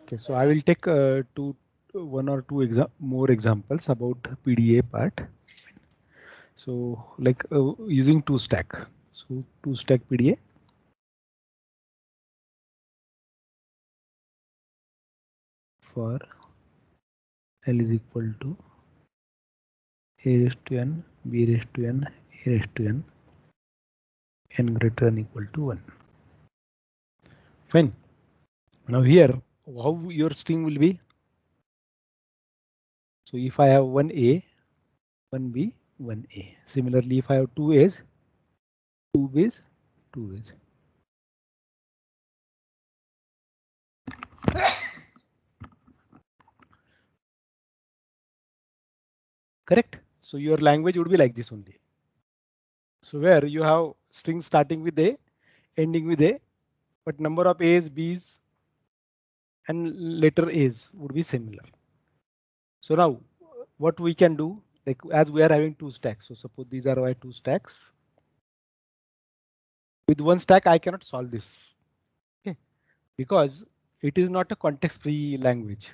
Okay, so I will take one or two more examples about PDA part. So like using two stack. So two stack PDA. For L is equal to A raised to n, B raised to n, A raised to n greater than equal to 1. Fine. Now here, how your string will be? So if I have 1A, 1B, 1A. Similarly, if I have 2A's, 2B's, 2A's. Correct? So your language would be like this only. So where you have strings starting with A, ending with A, but number of A's, B's, and letter A's would be similar. So now what we can do, like as we are having two stacks. So suppose these are my two stacks. With one stack, I cannot solve this. Okay, because it is not a context-free language.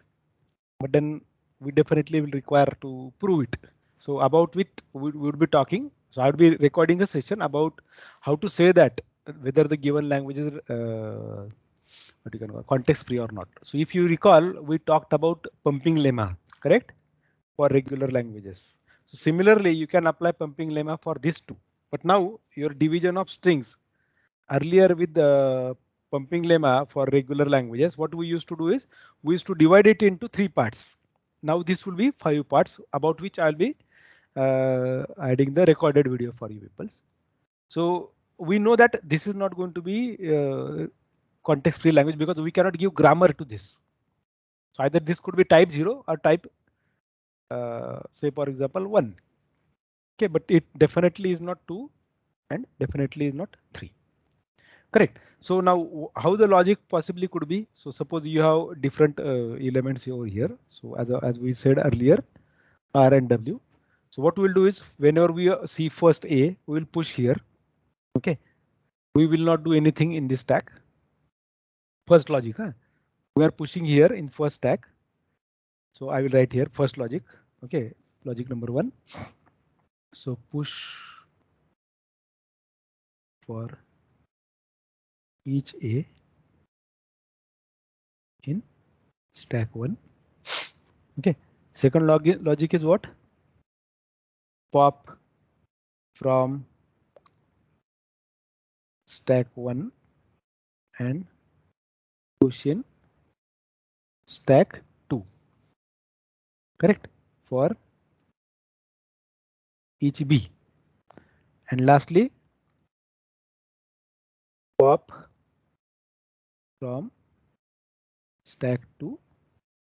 But then we definitely will require to prove it. So about it we would be talking. So I would be recording a session about how to say that whether the given language is what you can call context free or not. So if you recall, we talked about pumping lemma, correct? For regular languages. So similarly, you can apply pumping lemma for this too. But now your division of strings earlier with the pumping lemma for regular languages, what we used to do is we used to divide it into 3 parts. Now this will be 5 parts about which I'll be adding the recorded video for you people. So we know that this is not going to be context free language because we cannot give grammar to this. So either this could be type 0 or type say for example 1. Okay, but it definitely is not 2 and definitely is not 3. Correct. So now how the logic possibly could be. So suppose you have different elements over here. So as we said earlier, R and W. So what we'll do is whenever we see first A, we will push here. OK, we will not do anything in this stack. First logic. Huh? We are pushing here in first stack. So I will write here first logic. OK, logic number 1. So push for each A in stack 1. OK, second logic is what? Pop from stack 1 and push in stack 2. Correct? For each B. And lastly, pop from stack 2.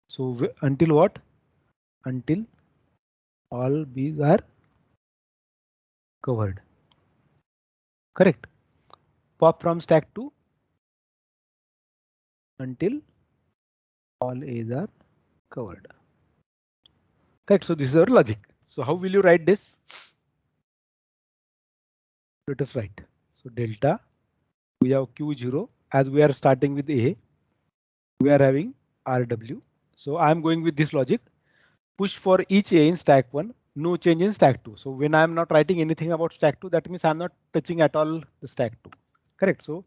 So until what? Until all B's are covered. Correct? Pop from stack 2 until all A's are covered. Correct. So this is our logic. So how will you write this? Let us write. So delta, we have Q0 as we are starting with A. We are having RW. So I'm going with this logic. Push for each A in stack 1, no change in stack 2. So when I'm not writing anything about stack 2, that means I'm not touching at all the stack 2. Correct. So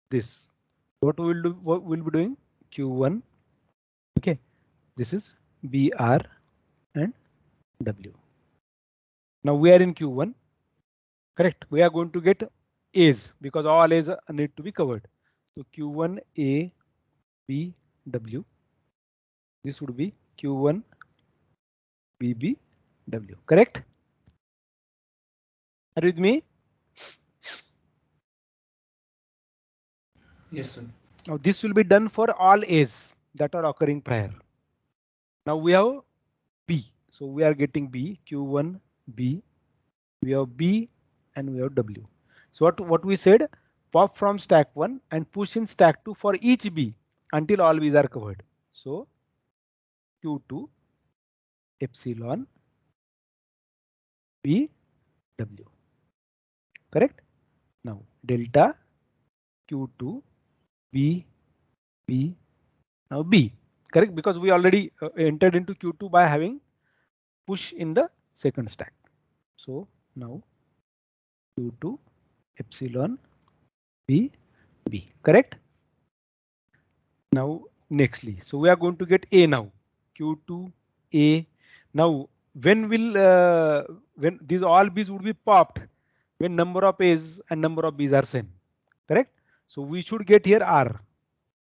this, what we will do, what we'll be doing Q1. OK, this is BR and W. Now we are in Q1. Correct. We are going to get A's because all A's need to be covered. So Q1 A B W. This would be Q1 B B W. Correct? Are you with me? Yes, sir. Now this will be done for all A's that are occurring prior. Now we have B. So we are getting B, Q1 B. We have B and we have W. So what we said, pop from stack 1 and push in stack 2 for each B until all B's are covered. So Q2 epsilon B W. Correct? Now delta Q2 B B Now B, correct, because we already entered into Q2 by having push in the second stack. So now Q2 epsilon B, correct. Now nextly, so we are going to get A now, Q2 A. Now when will when these all B's would be popped when number of A's and number of B's are same, correct? So we should get here R,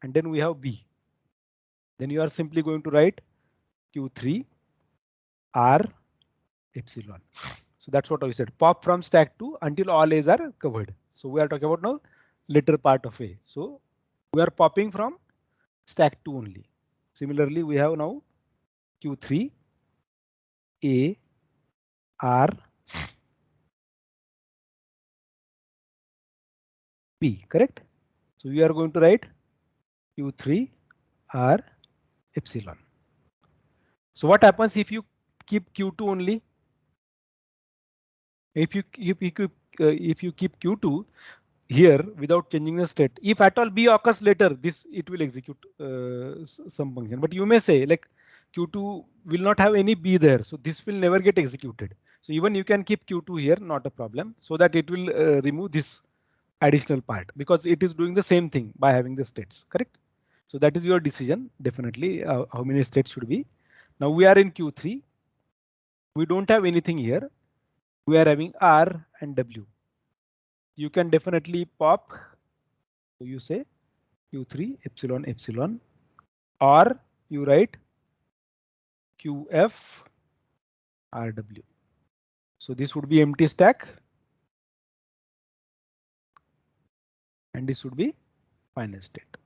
and then we have B. Then you are simply going to write Q3 R epsilon. So that's what I said. Pop from stack 2 until all A's are covered. So we are talking about now later part of A. So we are popping from stack 2 only. Similarly, we have now Q3 A R B, correct? So we are going to write Q3 R epsilon. So what happens if you keep Q2 only? If you keep Q2 here without changing the state, if at all B occurs later, this it will execute some function. But you may say like Q2 will not have any B there, so this will never get executed. So even you can keep Q2 here, not a problem, so that it will remove this additional part because it is doing the same thing by having the states, correct? So that is your decision, definitely how many states should be. Now we are in Q3. We don't have anything here. We are having R and W. You can definitely pop. So you say Q3 epsilon epsilon, or you write QF RW. So this would be empty stack. And this would be final state.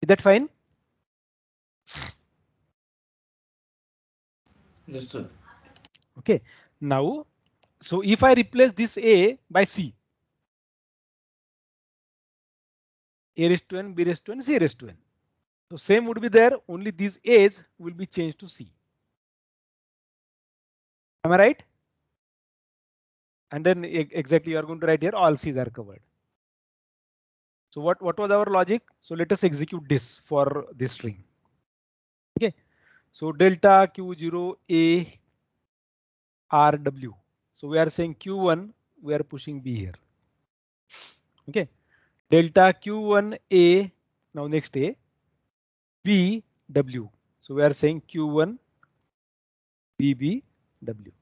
Is that fine? Yes, sir. Okay. Now, so if I replace this A by C, A raised to N, B raised to N, C raised to N. So same would be there, only these A's will be changed to C. Am I right? And then exactly you are going to write here all C's are covered. So what was our logic? So let us execute this for this string. Okay. So delta Q0 A RW. So we are saying Q1, we are pushing B here. Okay. Delta Q1 A, now next A, B W. So we are saying Q1 BB W.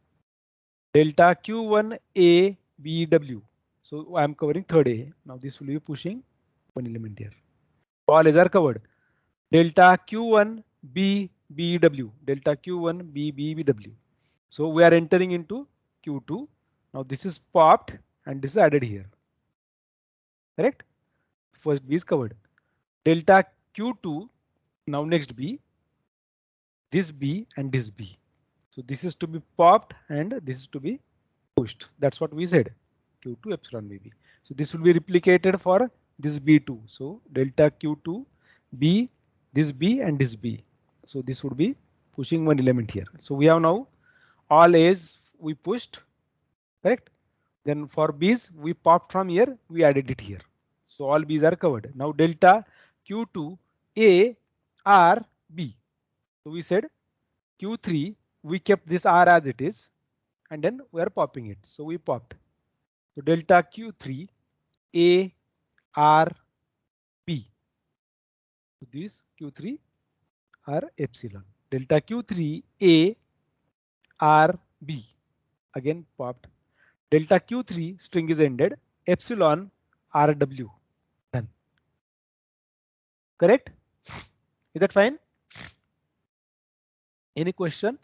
Delta Q1 A B W. So I am covering third A. Now this will be pushing one element here. All A's are covered. Delta Q1 B B W. Delta Q1 B B B W. So we are entering into Q2. Now this is popped and this is added here. Correct? First B is covered. Delta Q2. Now next B. This B and this B. So this is to be popped and this is to be pushed. That's what we said. Q2 epsilon BB. So this will be replicated for this B2. So delta Q2 B, this B and this B. So this would be pushing one element here. So we have now all A's we pushed, correct? Then for B's we popped from here, we added it here. So all B's are covered. Now delta Q2 A R B. So we said Q3 we kept this R as it is and then we are popping it. So we popped. So delta Q3 A R B. So this Q3 are epsilon. Delta Q3 A R B. Again popped. Delta Q3 string is ended. Epsilon RW. Done. Correct? Is that fine? Any question?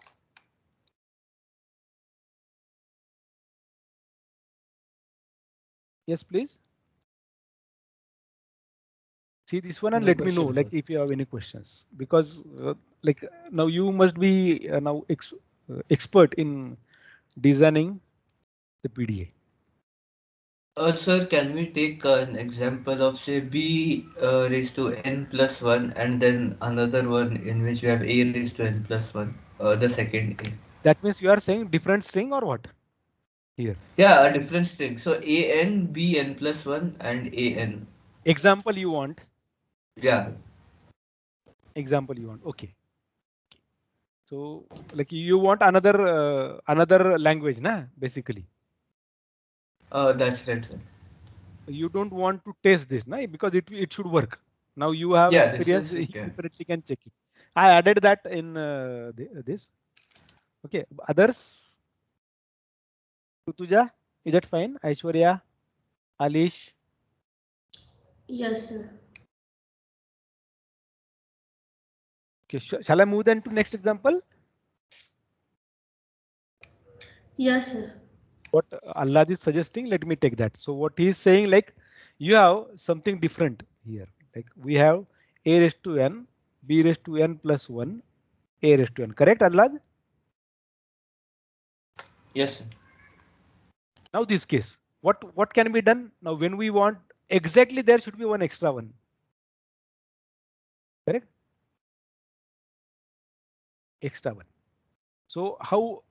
Yes, please. See this one and No let me know question, like sir. if you have any questions, because like now you must be now expert in designing the PDA. Sir, can we take an example of say b raised to n plus 1 and then another one in which we have a raised to n plus 1, the second a. That means you are saying different string or what here? Yeah, a different string. So a n, b n plus 1 and a n. Example you want. Yeah. Example you want. Okay. So like you want another language, na? Basically, That's right, sir. you don't want to test this, na? Because it should work. Now you have Yeah, this experience. is You okay. definitely can check it. I added that in this. Okay. Others. Rutuja, is that fine? Aishwarya, Alish. Yes, sir. Okay. Shall I move then to next example? Yes, sir. What Allah is suggesting, let me take that. So what he is saying, like you have something different here. Like we have a raised to n, b raised to n plus 1, a raised to n. Correct, Allah? Yes, sir. Now this case, what can be done? Now when we want exactly there should be one extra one. Correct? Extra one. So how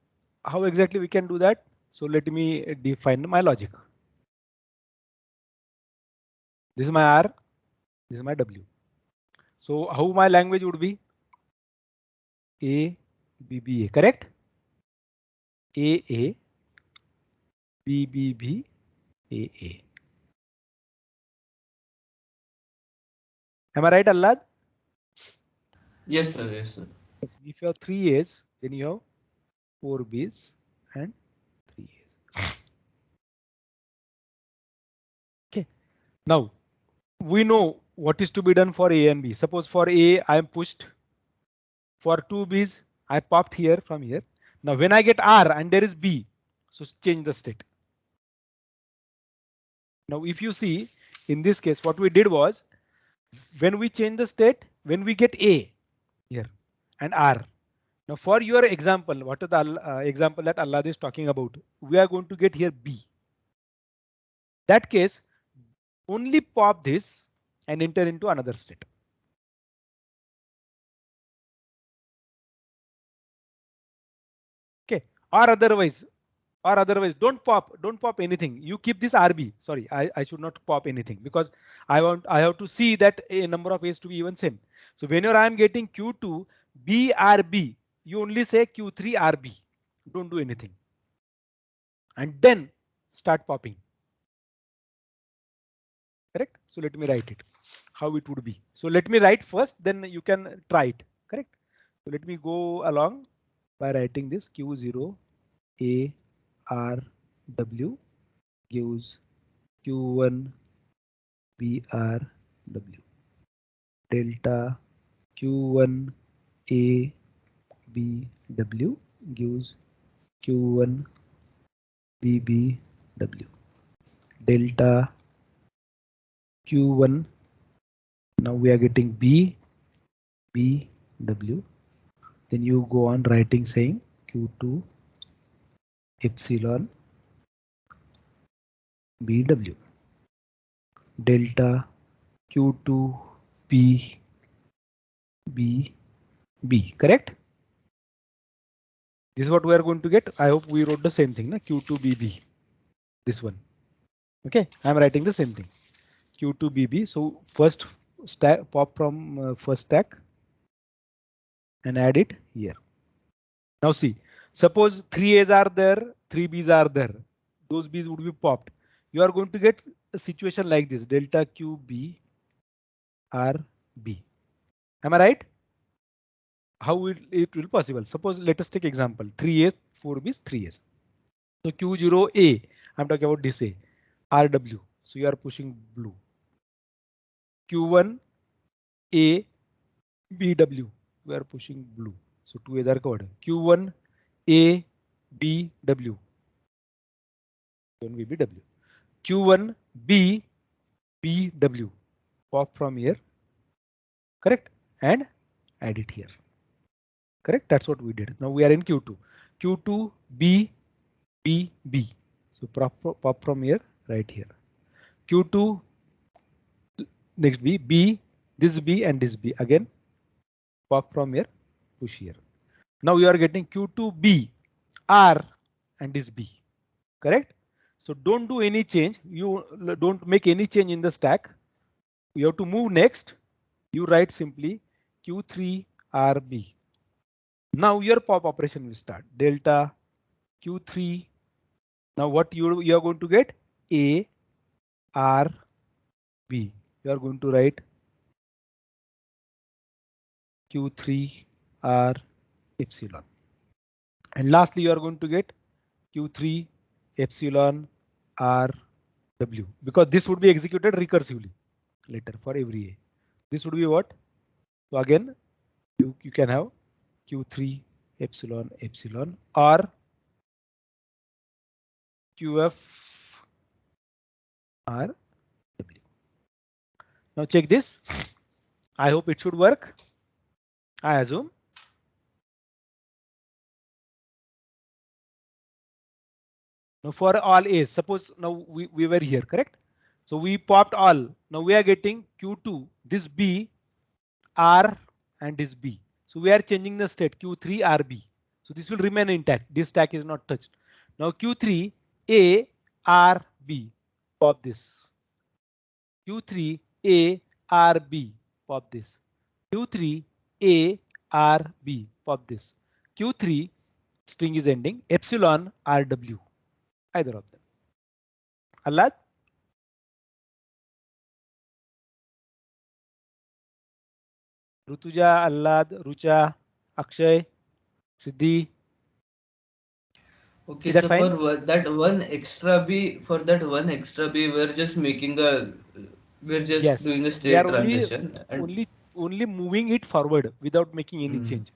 exactly we can do that? So let me define my logic. This is my R, this is my W. So how my language would be? A, B, B, A, correct? A, A, B, B, B, A, A. Am I right, Allah? Yes, sir. Yes, sir. If you have 3 A's, then you have 4 B's and 3 A's. Okay. Now we know what is to be done for A and B. Suppose for A, I am pushed. For 2 B's, I popped here from here. Now when I get R and there is B, so change the state. Now if you see in this case, what we did was when we change the state, when we get A here and R. Now for your example, what is the example that Allah is talking about? We are going to get here B. That case, only pop this and enter into another state. Okay, or otherwise don't pop anything. You keep this RB. Sorry, I should not pop anything because I have to see that a number of A's to be even same. So whenever I am getting Q2 BRB, you only say Q3 RB. Don't do anything. And then start popping. Correct? So let me write it, how it would be. So let me write first, then you can try it. Correct? So let me go along by writing this Q0 A R W gives Q1 B R W delta Q1 A B W gives Q1 B B W delta Q1. Now we are getting B B W. Then you go on writing saying Q2 epsilon BW delta Q2 P B B. Correct? This is what we are going to get. I hope we wrote the same thing, na? Q2 BB. This one. Okay, I'm writing the same thing. Q2 BB. So first stack pop from first stack and add it here. Now see, suppose 3 A's are there, 3 B's are there. Those B's would be popped. You are going to get a situation like this, delta Q B R B. Am I right? How it will possible? Suppose let us take example 3 A's, 4 B's, 3 A's. So Q0 A, I'm talking about this A, RW. So you are pushing blue. Q1 A BW, we are pushing blue. So 2 A's are covered. Q1 A B W. Q1 B B W. Q1 B B W. Pop from here. Correct? And add it here. Correct? That's what we did. Now we are in Q2. Q2 B B B. So pop from here, right here. Q2 next B B, this B and this B again. Pop from here, push here. Now you are getting Q2 B R and this B. Correct? So don't do any change. You don't make any change in the stack. You have to move next. you write simply Q3 RB. Now your pop operation will start. Delta Q3. Now what you are going to get? A R B. You are going to write Q3 R epsilon. And lastly, you are going to get Q3 epsilon R W, because this would be executed recursively later for every A. This would be what? So again, you can have Q3 epsilon epsilon or QF R W. Now check this. I hope it should work. I assume. Now for all A's, suppose now we were here, correct? So we popped all. Now we are getting Q2, this B, R and this B. So we are changing the state Q3 RB. So this will remain intact. This stack is not touched. Now Q3 A R B. Pop this. Q3 A R B. Pop this. Q3 A R B. Pop this. Q3 string is ending epsilon RW. Either of them. Allad? Rutuja, Allad, Rucha, Akshay, Siddhi. Okay, Is that so fine? that one extra B, for that one extra B, we're just doing a Yes, we state are transition and only moving it forward without making any mm, change.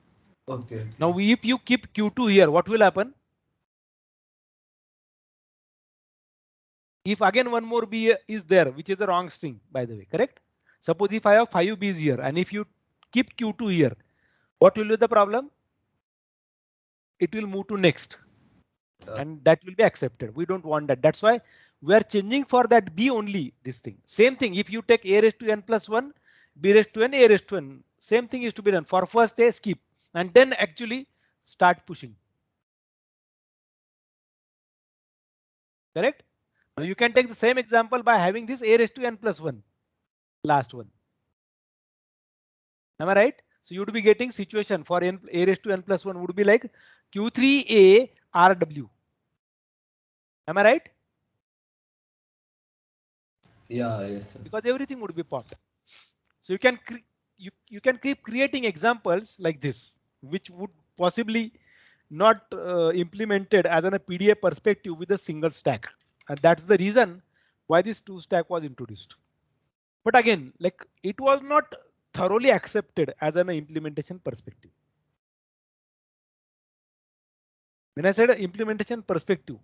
okay, Now, okay. if you keep Q2 here, what will happen? If again one more B is there, which is the wrong string, by the way, correct? Suppose if I have 5 B's here and if you keep Q2 here, what will be the problem? It will move to next and that will be accepted. We don't want that. That's why we are changing for that B only this thing. Same thing. If you take A raised to n plus 1, B raised to n, A raised to n, same thing is to be done. For first A, skip and then actually start pushing. Correct? Now you can take the same example by having this A raised to n plus 1, last one. Am I right? So you would be getting situation for n, A raised to n plus 1 would be like Q3A RW. Am I right? Yeah, yes, sir. Because everything would be popped. So you can keep creating examples like this, which would possibly not implemented as a PDA perspective with a single stack. And that's the reason why this two stack was introduced. But again, like it was not thoroughly accepted as an implementation perspective. When I said implementation perspective,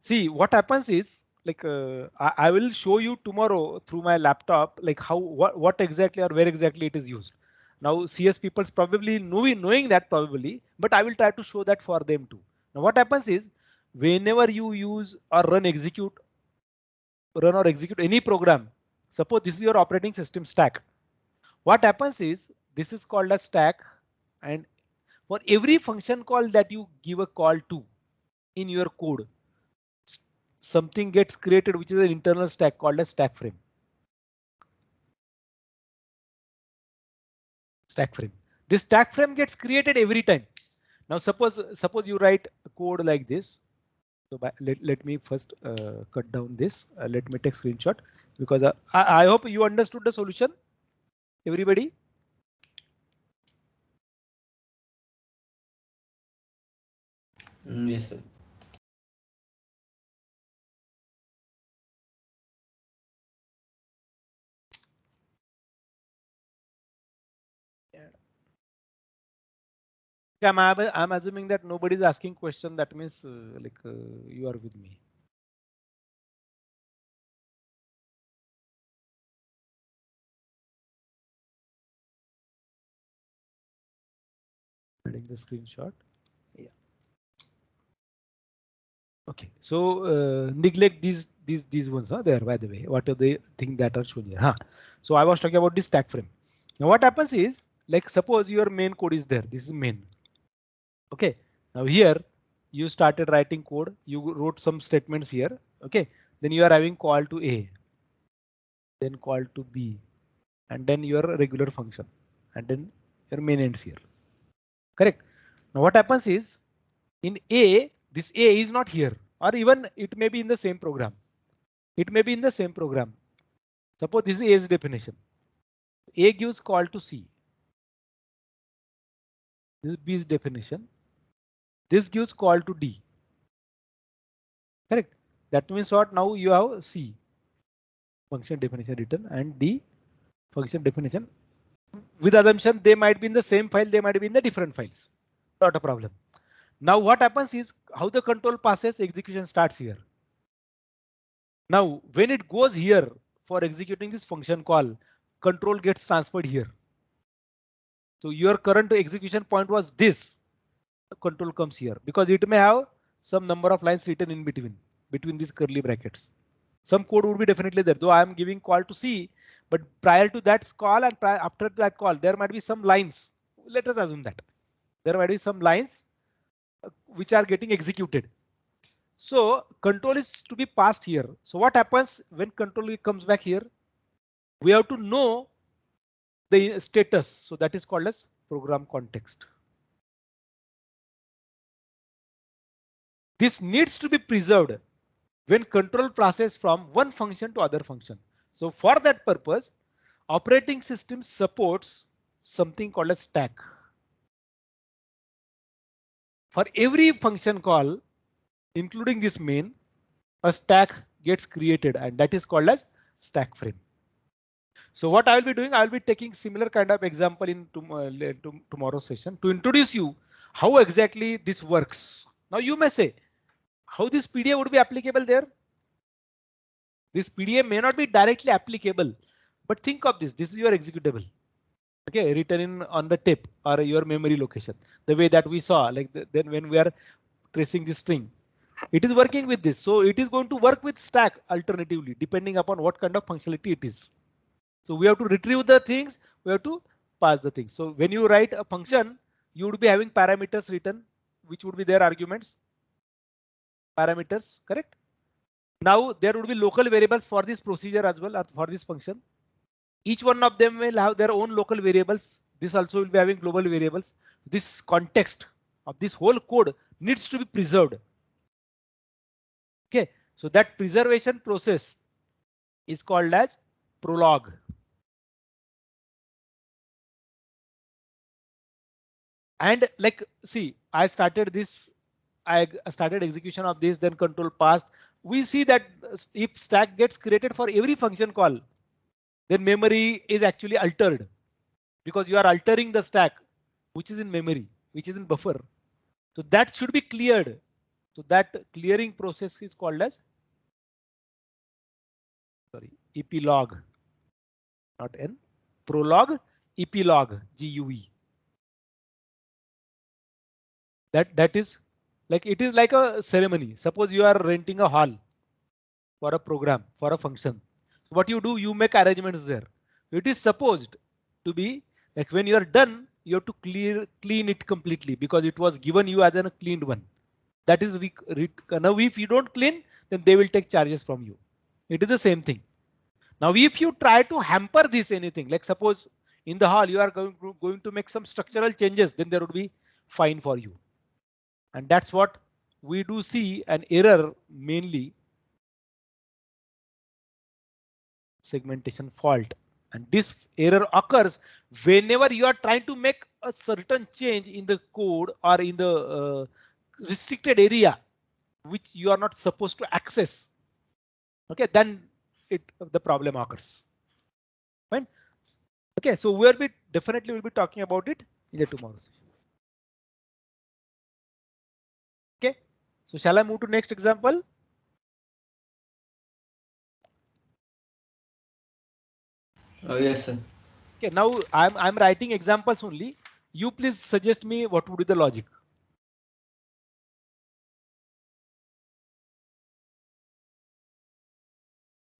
see what happens is like I will show you tomorrow through my laptop like how what exactly or where exactly it is used. Now CS people's probably knowing that probably, but I will try to show that for them too. Now what happens is whenever you use or run or execute any program, suppose this is your operating system stack. What happens is this is called a stack, and for every function call that you give a call to in your code, something gets created which is an internal stack called a stack frame. Stack frame. This stack frame gets created every time. Now suppose you write code like this. So let me first cut down this. Let me take screenshot because I hope you understood the solution. Everybody. Yes, sir. I'm assuming that nobody is asking question. That means you are with me. Adding the screenshot. Yeah. Okay. So neglect these ones are there by the way. What are the things that are shown here? Huh? So I was talking about this stack frame. Now what happens is like suppose your main code is there. This is main. Okay. Now here you started writing code. You wrote some statements here. Okay. Then you are having call to A. Then call to B. and then your regular function, and then your main ends here. Correct. Now what happens is in A, this A is not here, or even it may be in the same program. It may be in the same program. Suppose this is A's definition. A gives call to C. This is B's definition. This gives call to D. Correct. That means what? Now you have C function definition written and D function definition. With assumption they might be in the same file, they might be in the different files. Not a problem. Now what happens is how the control passes, execution starts here. Now when it goes here for executing this function call, control gets transferred here. So your current execution point was this. Control comes here because it may have some number of lines written in between these curly brackets. Some code would be definitely there, though I am giving call to C, but prior to that call and after that call, there might be some lines. Let us assume that there might be some lines which are getting executed. So control is to be passed here. So what happens when control comes back here? We have to know the status. So that is called as program context. This needs to be preserved when control passes from one function to other function. So for that purpose, operating system supports something called a stack. For every function call, including this main, a stack gets created and that is called as stack frame. So what I will be doing, I will be taking similar kind of example in tomorrow's session to introduce you how exactly this works. Now you may say, how this PDA would be applicable there? This PDA may not be directly applicable, but think of this. This is your executable. Okay, written in on the tape or your memory location. The way that we saw, like then when we are tracing the string, it is working with this. So it is going to work with stack alternatively, depending upon what kind of functionality it is. So we have to retrieve the things, we have to pass the things. So when you write a function, you would be having parameters written, which would be their arguments. Parameters, correct? Now there would be local variables for this procedure as well, or for this function. Each one of them will have their own local variables. This also will be having global variables. This context of this whole code needs to be preserved. Okay, so that preservation process is called as prologue. And like, see, I started execution of this, then control passed. We see that if stack gets created for every function call, then memory is actually altered because you are altering the stack, which is in memory, which is in buffer. So that should be cleared. So that clearing process is called as epilogue, not N, prologue, epilogue, GUE. That is like, it is like a ceremony. Suppose you are renting a hall for a program, for a function. What you do, you make arrangements there. It is supposed to be like when you are done, you have to clean it completely because it was given you as a cleaned one. That is now if you don't clean, then they will take charges from you. It is the same thing. Now if you try to hamper this anything, like suppose in the hall you are going to make some structural changes, then there would be fine for you. And that's what we do see an error, mainly segmentation fault. And this error occurs whenever you are trying to make a certain change in the code or in the restricted area which you are not supposed to access. Okay, then the problem occurs. Fine. Okay, so we'll be definitely be talking about it in the tomorrow session. Okay, so shall I move to next example? Yes, sir. Okay, now I'm writing examples only. You please suggest me what would be the logic.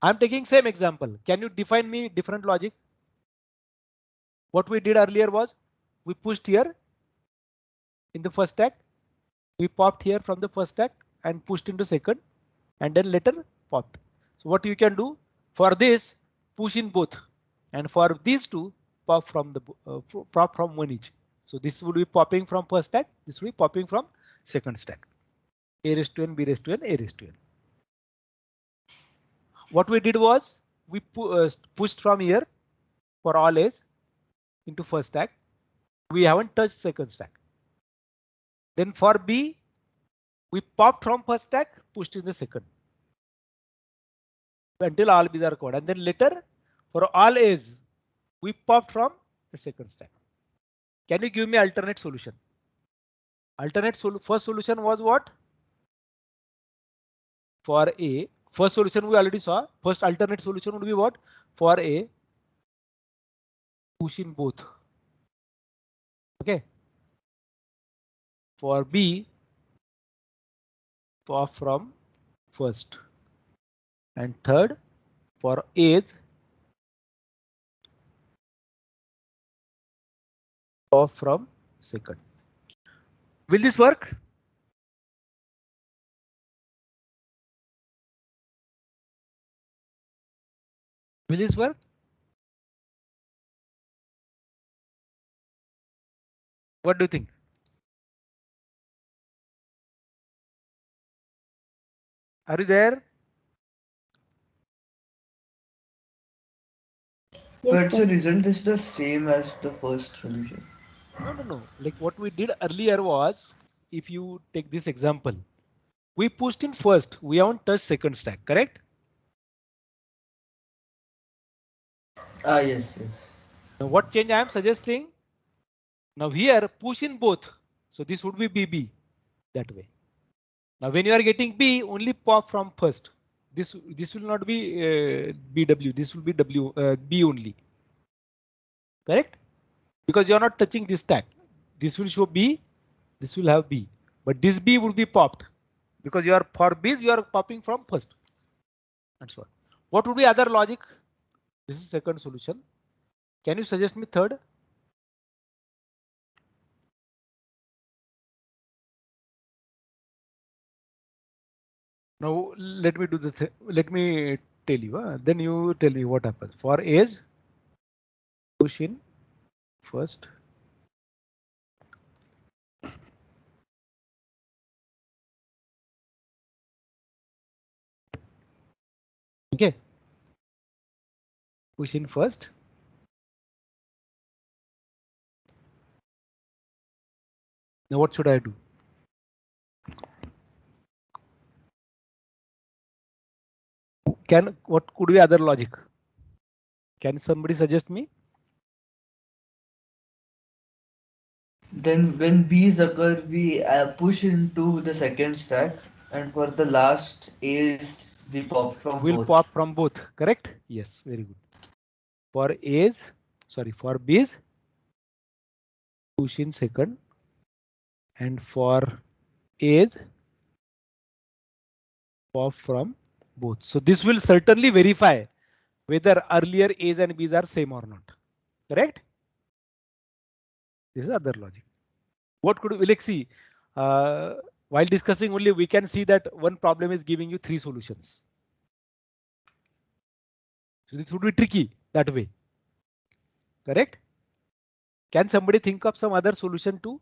I'm taking same example. Can you define me different logic? What we did earlier was we pushed here in the first stack. We popped here from the first stack and pushed into second, and then later popped. So what you can do for this, push in both and for these two, pop from the pop from one each. So this would be popping from first stack. This will be popping from second stack. A raised to n, b raised to n, a raised to n. What we did was we pushed from here for all a's into first stack. We haven't touched second stack. Then for b, we popped from first stack, pushed in the second until all b's are covered, and then later for all a's, we popped from the second stack. Can you give me alternate solution? Alternate first solution was what? For a, first solution we already saw. First alternate solution would be what? For a, push in both. Okay. For b, pop from first. And third, for a's, pop from second. Will this work? Will this work? What do you think? Are you there? But sir, isn't this the same as the first solution? No. Like what we did earlier was, if you take this example, we pushed in first, we haven't touched second stack, correct? Ah, yes. Now what change I am suggesting? Now here push in both. So this would be BB that way. Now when you are getting B, only pop from first. This will not be BW. This will be B only. Correct? Because you are not touching this stack. This will show B. This will have B. But this B would be popped because you are for B's you are popping from first. And so on. What would be other logic? This is second solution. Can you suggest me third? Now let me do this. Let me tell you. Then you tell me what happens. For age, push in first. Okay. Push in first. Now what should I do? What could be other logic? Can somebody suggest me? Then when B's occur, we push into the second stack, and for the last A's, we pop from Will both. pop from both, correct? Yes, very good. For A's, sorry, for B's, push in second, and for A's, pop from both. So this will certainly verify whether earlier A's and B's are same or not. Correct? This is other logic. What could we see? While discussing only, we can see that one problem is giving you three solutions. So this would be tricky that way. Correct? Can somebody think of some other solution too?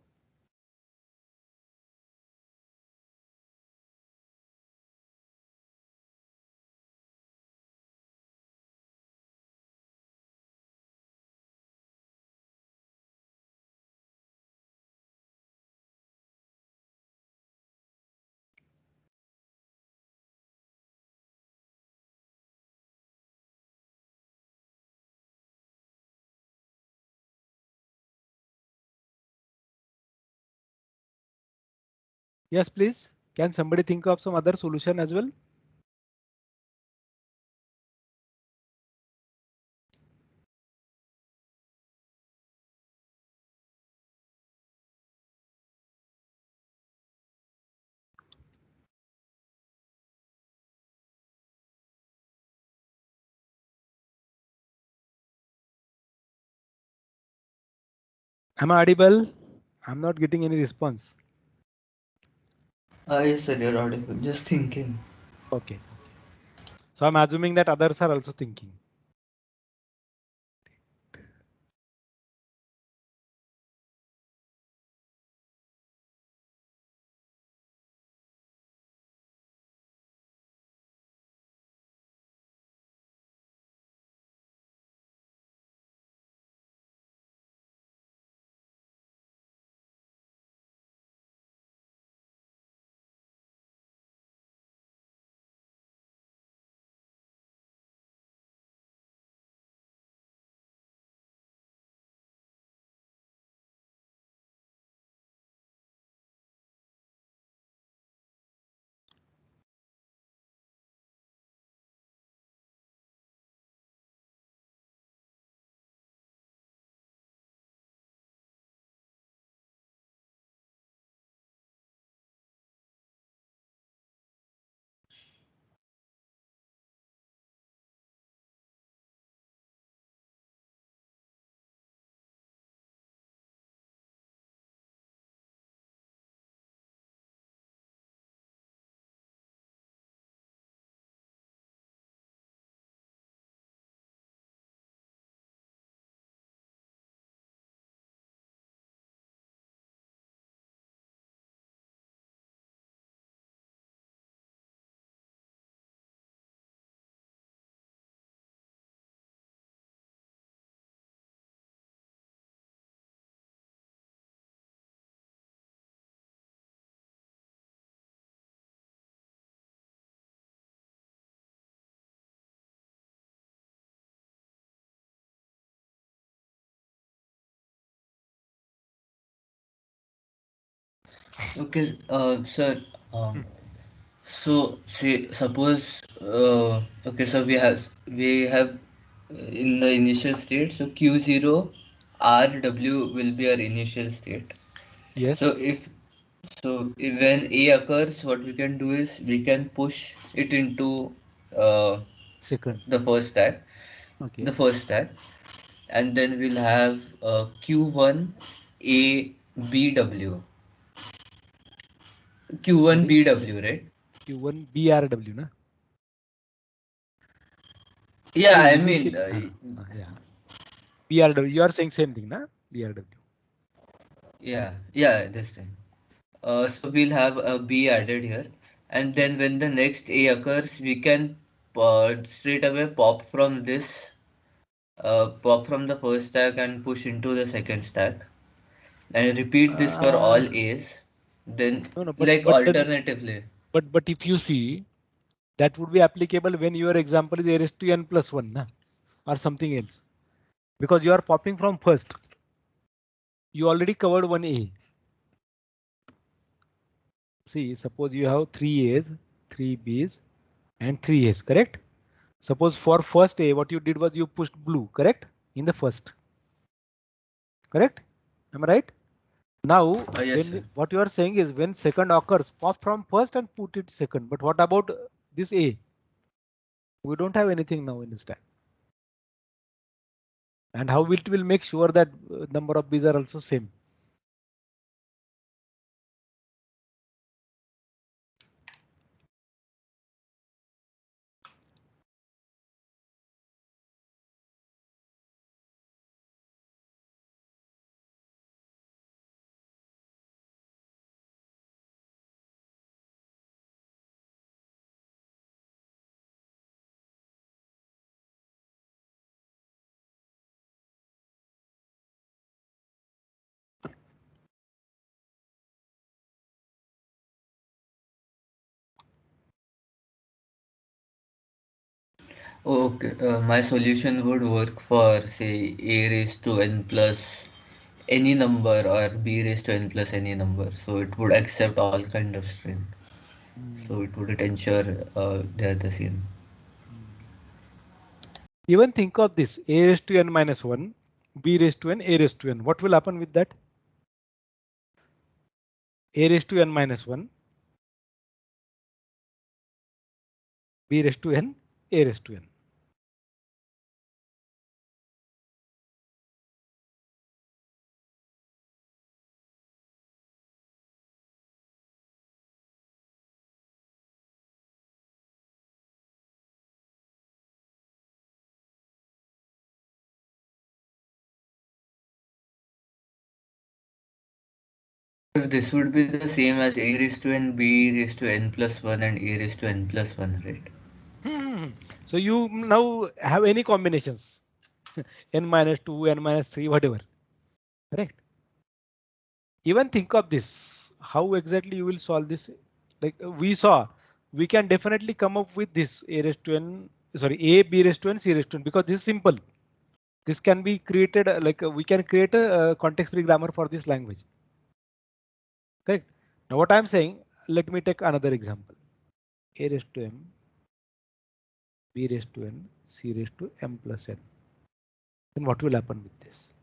Yes, please. Can somebody think of some other solution as well? Am I audible? I'm not getting any response. Ah, yes, sir, you're audible. Just thinking. Okay. So I'm assuming that others are also thinking. Okay, sir. So say suppose okay, so we have in the initial state, so Q0 RW will be our initial state. So Yes. when A occurs, what we can do is we can push it into uh, Second. the first stack, Okay. and then we'll have Q1 A BW, Q1 Sorry. BW, right? Q1 BRW, na? Yeah, See, I mean, initially, yeah. BRW. You are saying same thing, na? BRW. yeah, this thing. So we'll have a B added here, and Okay. then when the next A occurs, we can straight away pop from the first stack and push into the second stack, and repeat this for Uh, all A's. Then, no, no, like but then, alternatively, but if you see, that would be applicable when your example is a raised to n plus one, na? Or something else, because you are popping from first. You already covered one A. See, suppose you have three A's, three B's, and three A's, correct? Suppose for first A, what you did was you pushed blue, correct? In the first, correct? Am I right? Now, yes, sir. when what you are saying is when second occurs, pop from first and put it second. But what about this A? We don't have anything now in the stack. And how it will make sure that number of B's are also same? Okay, my solution would work for say A raised to n plus any number or B raised to n plus any number. So it would accept all kind of string. So it would ensure they are the same. Even think of this A raised to n minus 1, B raised to n, A raised to n. What will happen with that? A raised to n minus 1, B raised to n, A raised to n. This would be the same as A raised to n, B raised to n plus 1 and A raised to n plus 1, right? So you now have any combinations, n minus 2, n minus 3, whatever, correct? Even think of this, how exactly you will solve this? Like we saw, we can definitely come up with this A raised to n, sorry, A, B raised to n, C raised to n, because this is simple. This can be created we can create a context free grammar for this language. Correct. Now what I'm saying, let me take another example. A raised to m, B raised to n, C raised to m plus n. Then what will happen with this?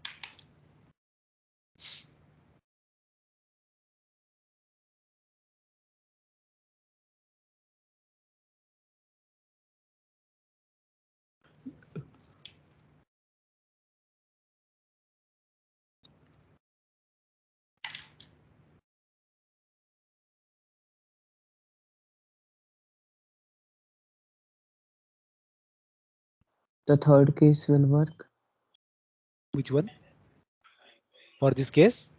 The third case will work. Which one? For this case?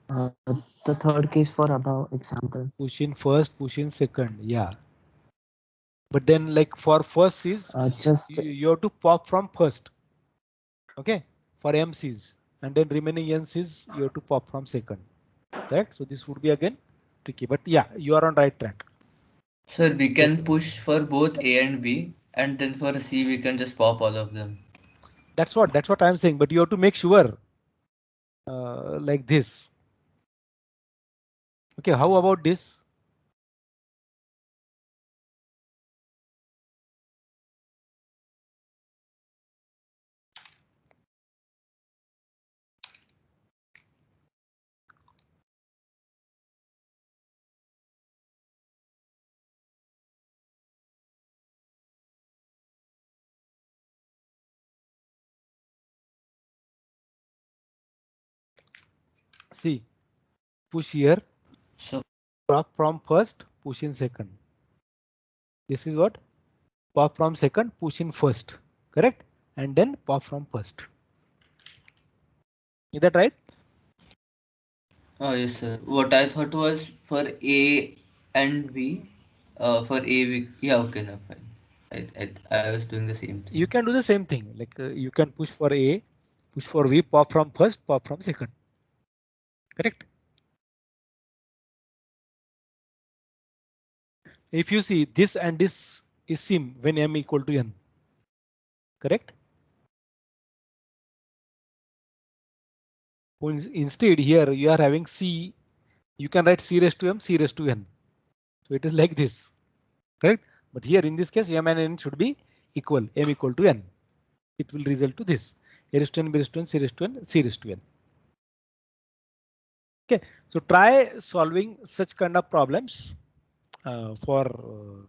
The third case for above example. Push in first, push in second. Yeah. But then like for first is Just you have to pop from first. Okay. For MCs and then remaining NCs you have to pop from second. Correct. So this would be again tricky, but yeah, you are on right track. Sir, we Like can push for both A and B, and then for C, we can just pop all of them. that's what I'm saying. But you have to make sure like this. Okay, how about this? See, push here, So pop from first, push in second. This is what? Pop from second, push in first. Correct? And then pop from first. Is that right? oh yes, sir. What I thought was for A and B. For A, we yeah, okay, no, fine. I was doing the same thing. You can do the same thing. Like you can push for A, push for V, pop from first, pop from second. Correct? If you see this and this is sim when m equal to n. Correct? Instead here you are having C, you can write C raised to m, C raised to n. So it is like this. Correct? But here in this case m and n should be equal, m equal to n. It will result to this. A raised to n, B raised to n, C raised to n, C raised to n. Okay, so try solving such kind of problems for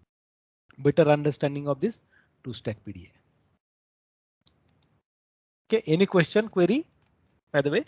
better understanding of this two-stack PDA. Okay, any question, query, by the way?